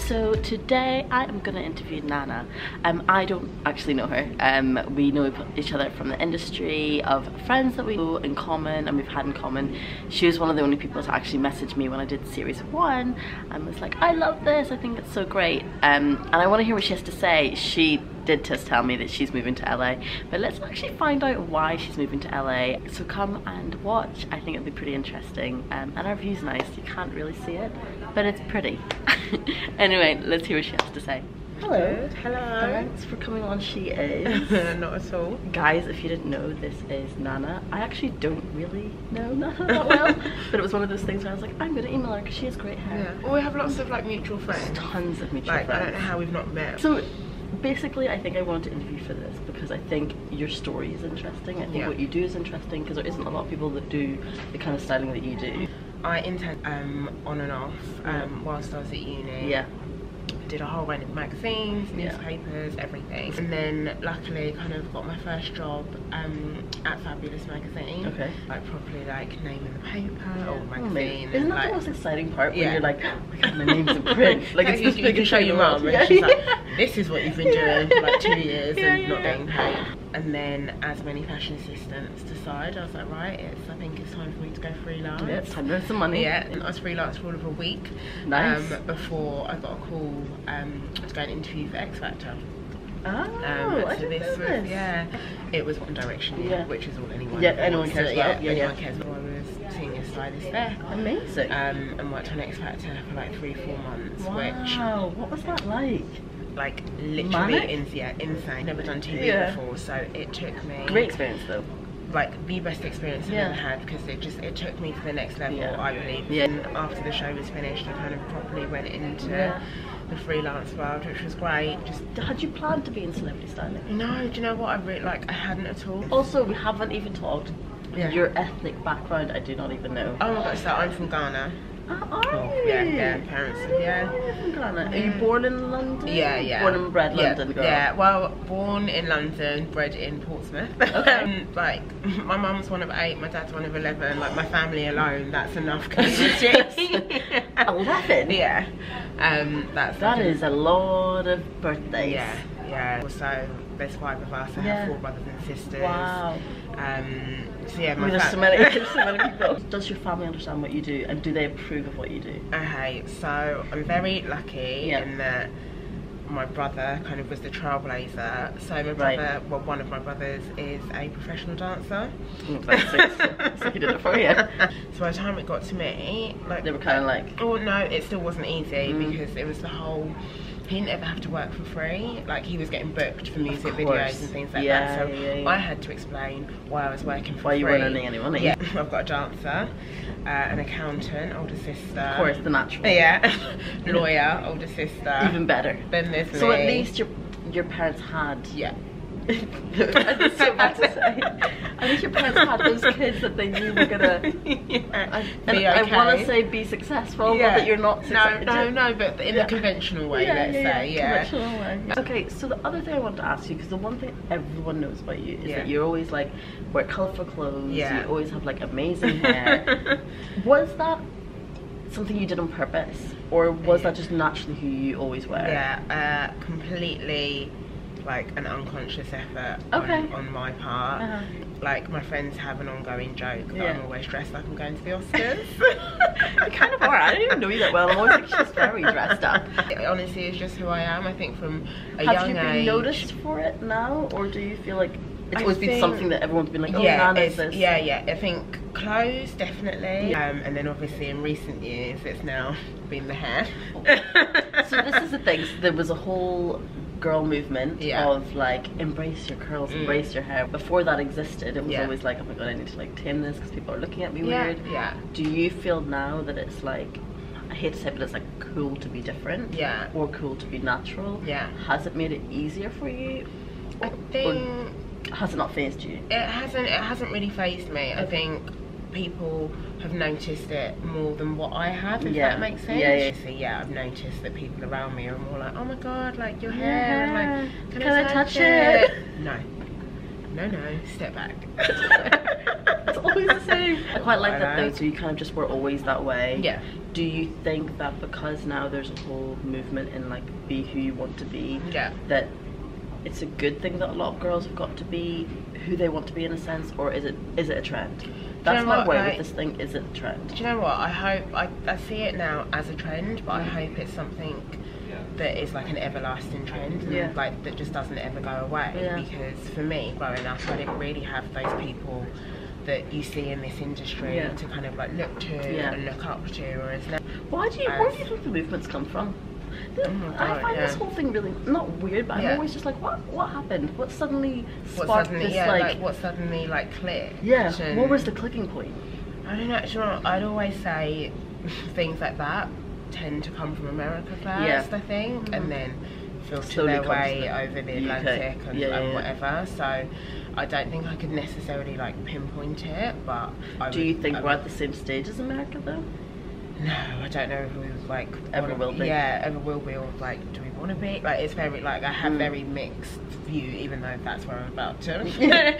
So today I am gonna interview Nana. I don't actually know her. We know each other from the industry, of friends that we know in common and we've had in common. She was one of the only people to actually message me when I did series 1 and was like, I love this, I think it's so great. And I want to hear what she has to say. She did just tell me that she's moving to LA, but let's actually find out why she's moving to LA. So come and watch. I think it'll be pretty interesting. And our view's nice. You can't really see it, but it's pretty. Anyway, let's hear what she has to say. Hello. Good. Hello. Thanks for coming on. She is. Not at all. Guys, if you didn't know, this is Nana. I actually don't really know Nana that well, but it was one of those things where I was like, I'm gonna email her because she has great hair. Yeah. Well, we have lots of like mutual friends. Tons of mutual friends. I don't know how we've not met. So basically, I think I wanted to interview for this because I think your story is interesting. I think what you do is interesting because there isn't a lot of people that do the kind of styling that you do. I interned on and off whilst I was at uni. Yeah. Did a whole range of magazines, newspapers, everything. And then luckily kind of got my first job at Fabulous magazine. Okay. Like properly like name in the paper or magazine. Isn't that like, the most exciting part when you're like, oh my god, my name's in print. Like it's you can show your mum and she's like, this is what you've been doing for like 2 years and not getting paid. And then as many fashion assistants decide, I was like, right, I think it's time for me to go freelance. Yeah, it's time to earn some money. Yeah, and I was freelance for all of a week. Nice. Before I got a call to go and interview for X Factor. Oh, I so this was, yeah, it was One Direction, which is all anyone. Yeah, anyone cares about. Yeah, anyone cares. I was senior stylist there. Amazing. And worked on X Factor for like 3-4 months. Wow, what was that like? Like literally insane. Never done TV before, so it took me. Great experience though. Like the best experience I've ever had because it took me to the next level, I believe. And after the show was finished, I kind of properly went into the freelance world, which was great. Just had you planned to be in celebrity styling? No, do you know what? I hadn't at all. Also, we haven't even talked. Your ethnic background, I do not even know. Oh my gosh, so I'm from Ghana. Yeah, parents, from Ghana. Are you born in London? Yeah. Born and bred London girl? Yeah, well, born in London, bred in Portsmouth. Okay. Like, my mum's one of 8, my dad's one of 11, like my family alone, that's enough community. 11? Yeah. That is a lot of birthdays. Yeah. Also, there's 5 of us, I have 4 brothers and sisters. Wow. So yeah, there's so many people. Does your family understand what you do and do they approve of what you do? Okay, so I'm very lucky in that my brother kind of was the trailblazer. So my brother, well, one of my brothers is a professional dancer. So he did it for you. So by the time it got to me, like they were kind of like, oh no, it still wasn't easy because it was the whole. He didn't ever have to work for free. Like he was getting booked for music videos and things like that. So I had to explain why I was working for free. Why you weren't earning any money. Yeah, I've got a dancer, an accountant, older sister. Of course, the natural. Yeah, lawyer, older sister. Even better. Then there's me. So at least your parents had. Yeah. That's so bad to say. At least your parents had those kids that they knew were gonna be okay. I want to say be successful, but that you're not successful. No, but in the conventional way, let's say, conventional way. Okay, so the other thing I wanted to ask you, because the one thing everyone knows about you is that you're always like wear colourful clothes. You always have like amazing hair. Was that something you did on purpose, or was that just naturally who you always wear? Yeah, completely. Like an unconscious effort on my part. Like my friends have an ongoing joke that I'm always dressed like I'm going to the Oscars. You kind of are. I don't even know you that well. I'm always like, she's very dressed up. It honestly is just who I am. I think from a young age. Have you been noticed for it now, or do you feel like it's always been something that everyone's been like, oh, Nana's this? Yeah. I think clothes definitely, and then obviously in recent years it's now been the hair. So this is the thing. So there was a whole girl movement of like embrace your curls, embrace your hair. Before that existed, it was always like, oh my god, I need to like tame this because people are looking at me weird. Do you feel now that it's like, I hate to say it, but it's like cool to be different, or cool to be natural? Has it made it easier for you? I think, or has it not fazed you? It hasn't really fazed me. I think people have noticed it more than what I have, if that makes sense. So I've noticed that people around me are more like, oh my god, like your hair, and like, can I touch it? No, step back. It's always the same. I quite like that though, so you kind of just were always that way. Yeah. Do you think that because now there's a whole movement in like be who you want to be, that it's a good thing that a lot of girls have got to be who they want to be in a sense, or is it a trend? That's my way with this thing. Is it a trend? Do you know what? I hope I see it now as a trend, but I hope it's something that is like an everlasting trend, and like that just doesn't ever go away. Because for me, growing up, I didn't really have those people that you see in this industry to kind of like look to and look up to. Whereas now, where do you think the movements come from? I find this whole thing really not weird, but I'm always just like, what happened? What suddenly sparked this like what suddenly like clicked? Yeah. What was the clicking point? I don't know. You know, I'd always say things like that tend to come from America first, I think, and then filter their way over the Atlantic and whatever. So I don't think I could necessarily like pinpoint it, but do you think we're at the same stage as America though? No, I don't know if we like ever will be. Yeah, ever will be, or like, do we want to be? Like, it's very like I have very mixed view, even though that's where I'm about to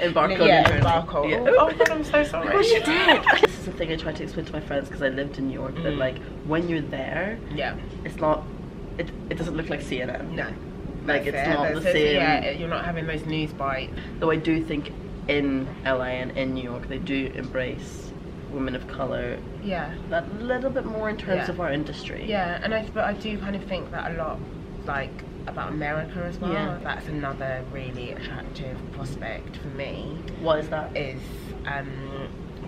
embark on. Oh God, I'm so sorry. Of course you did. This is the thing I try to explain to my friends because I lived in New York. That like when you're there, it's not. It doesn't look like CNN. No, like it's not the same. Yeah, you're not having those news bites. Though I do think in LA and in New York they do embrace women of color that little bit more in terms of our industry. And but I do kind of think that a lot like about America as well. That's another really attractive prospect for me. What is that? Is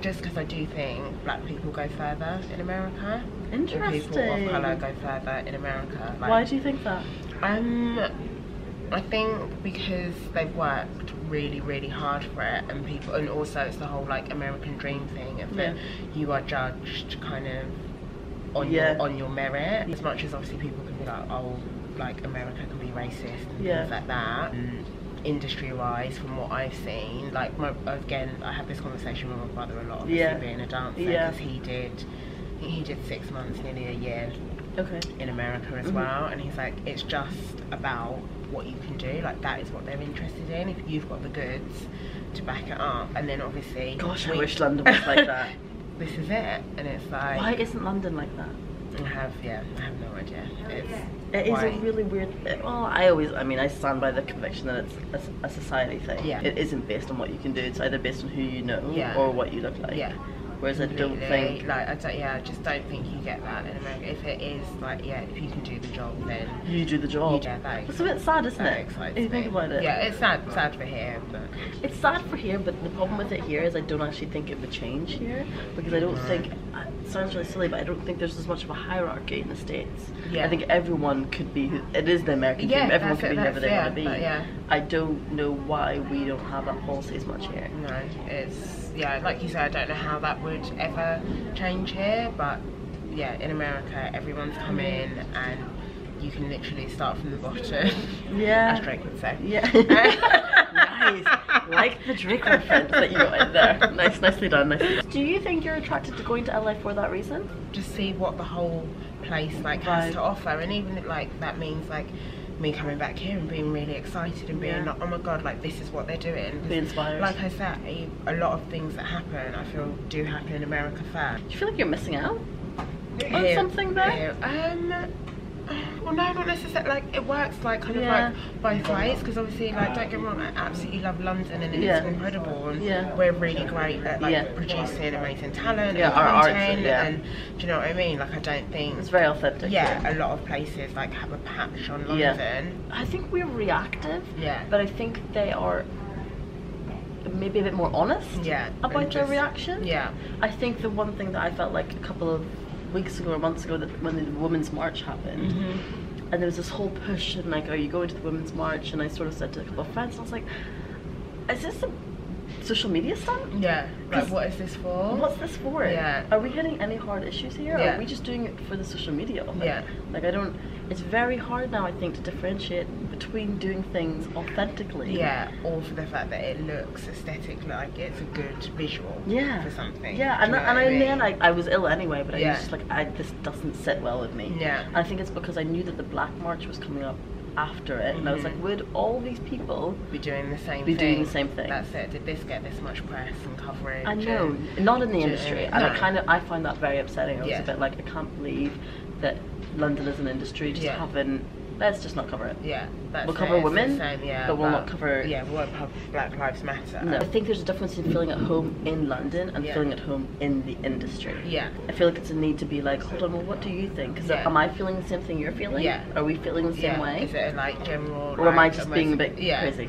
just because I do think black people go further in America. Interesting. People of colour go further in America. Like, why do you think that? I think because they've worked really, really hard for it, and people, and also it's the whole like American dream thing of that you are judged kind of on your merit. As much as obviously people can be like, oh, like America can be racist and things like that. Industry-wise, from what I've seen, like again, I have this conversation with my brother a lot, obviously being a dancer, because he did 6 months, nearly a year. In America as well, and he's like, it's just about what you can do, like that is what they're interested in, if you've got the goods to back it up. And then obviously, gosh, I wish London was like that. This is it. And it's like, why isn't London like that? I have no idea. It is a really weird. Well, I stand by the conviction that it's a society thing. It isn't based on what you can do, it's either based on who you know or what you look like. Whereas I don't think, like, I just don't think you get that in America. If it is like, if you can do the job, then you do the job. It's a bit sad, isn't it? If you think about it. Yeah, it's sad for here, but it's sad for here. But the problem with it here is I don't actually think it would change here, because I don't think. It sounds really silly, but I don't think there's as much of a hierarchy in the States. I think everyone could be. It is the American dream. Everyone can be whoever they want to be. I don't know why we don't have that policy as much here. No, it's. Like you said, I don't know how that would ever change here, but in America everyone's come in and you can literally start from the bottom. As Drake would say. Nice. Like the Drake reference that you got in there. Nicely done. Do you think you're attracted to going to LA for that reason? Just see what the whole place like has to offer, and even if like that means like me coming back here and being really excited and being like, oh my god, like this is what they're doing. Be inspired. Like I said, a lot of things that happen, I feel, do happen in America first. Do you feel like you're missing out on something there? Well, no, not necessarily. Like it works like kind of like both ways, because obviously, like, don't get me wrong, I absolutely love London and it's incredible, and we're really great at like producing amazing talent and content, and do you know what I mean? Like I don't think it's very authentic. A lot of places like have a patch on London. I think we're reactive. But I think they are maybe a bit more honest. About their reaction. I think the one thing that I felt like a couple of weeks ago or months ago, that when the Women's March happened, and there was this whole push and like, are you going to the Women's March? And I sort of said to a couple of friends, I was like, is this a social media stunt? Like what is this for? What's this for? Are we hitting any hard issues here? Or are we just doing it for the social media of it? Like I don't, it's very hard now I think to differentiate between doing things authentically or for the fact that it looks aesthetic, like it's a good visual for something. I was ill anyway, but I was just like, this doesn't sit well with me. And I think it's because I knew that the Black March was coming up after it, and I was like, would all these people be doing the same thing? That's it. Did this get this much press and coverage? I know, not in the industry, and I find that very upsetting. I was a bit like, I can't believe that London as an industry just haven't. Let's just not cover it. Yeah, we'll cover women, but we'll not cover. Yeah, we won't cover Black Lives Matter. No, I think there's a difference in feeling at home in London and feeling at home in the industry. Yeah, I feel like it's a need to be like, hold on, well, what do you think? Because am I feeling the same thing you're feeling? Yeah. Are we feeling the same way? Is it like general? Or am I just being a bit crazy?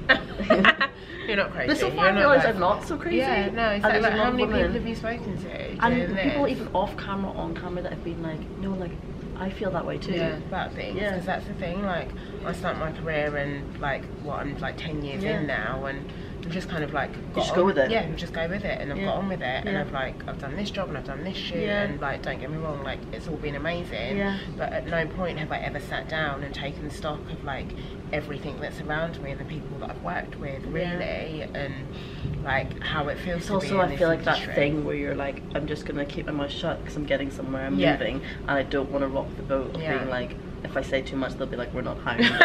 You're not crazy. But so far I realise I'm not so crazy. Yeah, no, exactly. Like, how many people have you spoken to? And people even off camera, on camera that have been like, no, like, I feel that way too. Yeah, about things. Yeah, because that's the thing. Like, I started my career and like, I'm like 10 years in now, and I've just kind of like just go with it. Yeah, just go with it, and I've got on with it, and I've done this job and I've done this shoot, and like, don't get me wrong, like, it's all been amazing. Yeah. But at no point have I ever sat down and taken stock of like everything that's around me and the people that I've worked with, really, and like how it feels. It's to also, be in I feel like industry. that thing where you're like, I'm just gonna keep my mouth shut because I'm getting somewhere, I'm moving, and I don't want to rock the boat. Being like, if I say too much, they'll be like, we're not hiring you.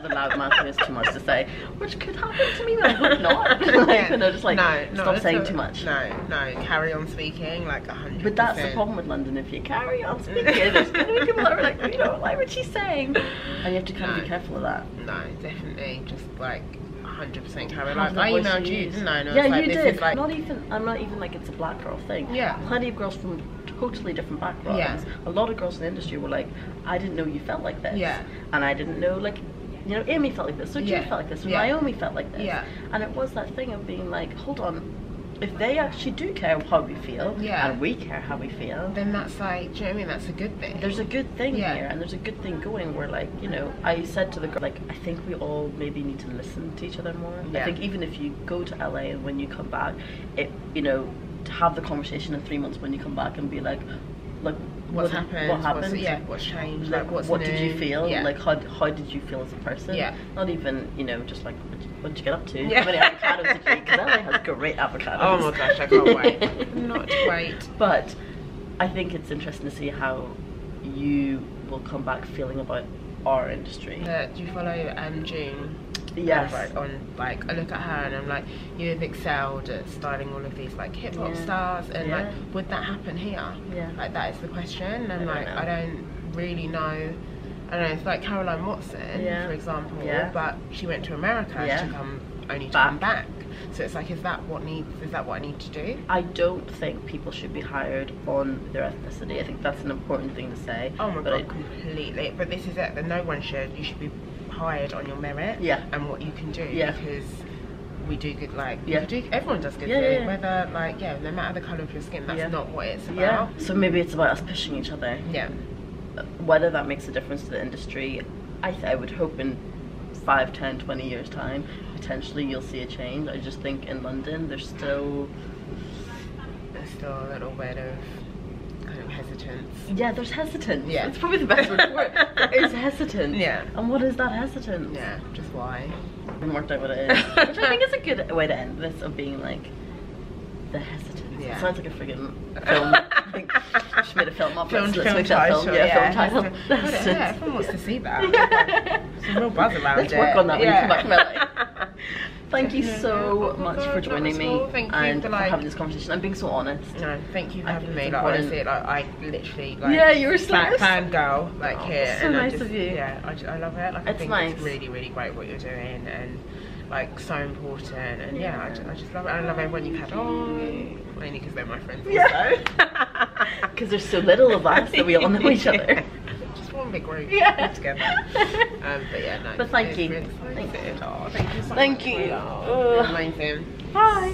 The loud mouth is too much to say, which could happen to me, but I hope not. Like, you know, just like, stop saying too much. No, carry on speaking, like 100%. But that's the problem with London. If you carry on speaking, there's going to be people that are like, we don't like what she's saying, and you have to kind of be careful of that. No, definitely, just like 100% carry. Like, I emailed you, didn't I? Yeah, you did. Like, I'm not even like it's a black girl thing. Yeah. Plenty of girls from totally different backgrounds. Yeah. A lot of girls in the industry were like, I didn't know you felt like this. Yeah. And I didn't know, like, you know, Amy felt like this, so Jay felt like this, so Naomi felt like this. Yeah. And it was that thing of being like, hold on, if they actually do care how we feel, and we care how we feel, then that's like, do you know what I mean? That's a good thing. There's a good thing here, and there's a good thing going where, like, you know, I said to the girl, like, I think we all maybe need to listen to each other more. I think even if you go to LA and when you come back, it, you know, to have the conversation in 3 months when you come back and be like what's happened? What happened? What's changed? Like, what did you feel? Like, how did you feel as a person? Yeah. Not even, you know, just like, what did you get up to? How many avocados did you eat? Because LA has great avocados. Oh my gosh, I can't wait. Not wait. But I think it's interesting to see how you will come back feeling about our industry. Do you follow June? Yes. On like, I look at her and I'm like, you have excelled at styling all of these like hip hop stars, and like, would that happen here? Yeah. Like, that is the question, and like, I don't really know. I don't know. It's like Caroline Watson, for example, but she went to America to come back. So it's like, is that what I need to do? I don't think people should be hired on their ethnicity. I think that's an important thing to say. Oh my god, completely. But this is it. That no one should. You should be hired on your merit and what you can do, because we do good, like, everyone does good things, whether like, no matter the colour of your skin, that's not what it's about. So maybe it's about us pushing each other. Whether that makes a difference to the industry, I would hope in 5, 10, 20 years time potentially you'll see a change. I just think in London there's still a little bit of hesitance. Yeah, there's hesitance. Yeah, it's probably the best word for it. There is hesitance. Yeah. And what is that hesitance? Yeah, just why? I haven't worked out what it is. Which I think is a good way to end this, of being like, the hesitance. Yeah. It sounds like a friggin' film. I think I just made a film up. Let's make that film. Film title. Yeah, everyone wants to see that. There's a real buzz around it. Let's work on that when you come back from LA. Thank you so much for joining me and for having this conversation. I'm being so honest. No, thank you for having me. Like, honestly, like, I literally, like, you were so fangirl, like, here. So nice of you. Yeah, I love it. Like, I think it's really, really great what you're doing, and like, so important. And I just love it. I love everyone you've had on, mainly because they're my friends. Because there's so little of us that we all know each other. One big group together. But but thank you. Really thank you so much. Thank you. Amazing. Bye.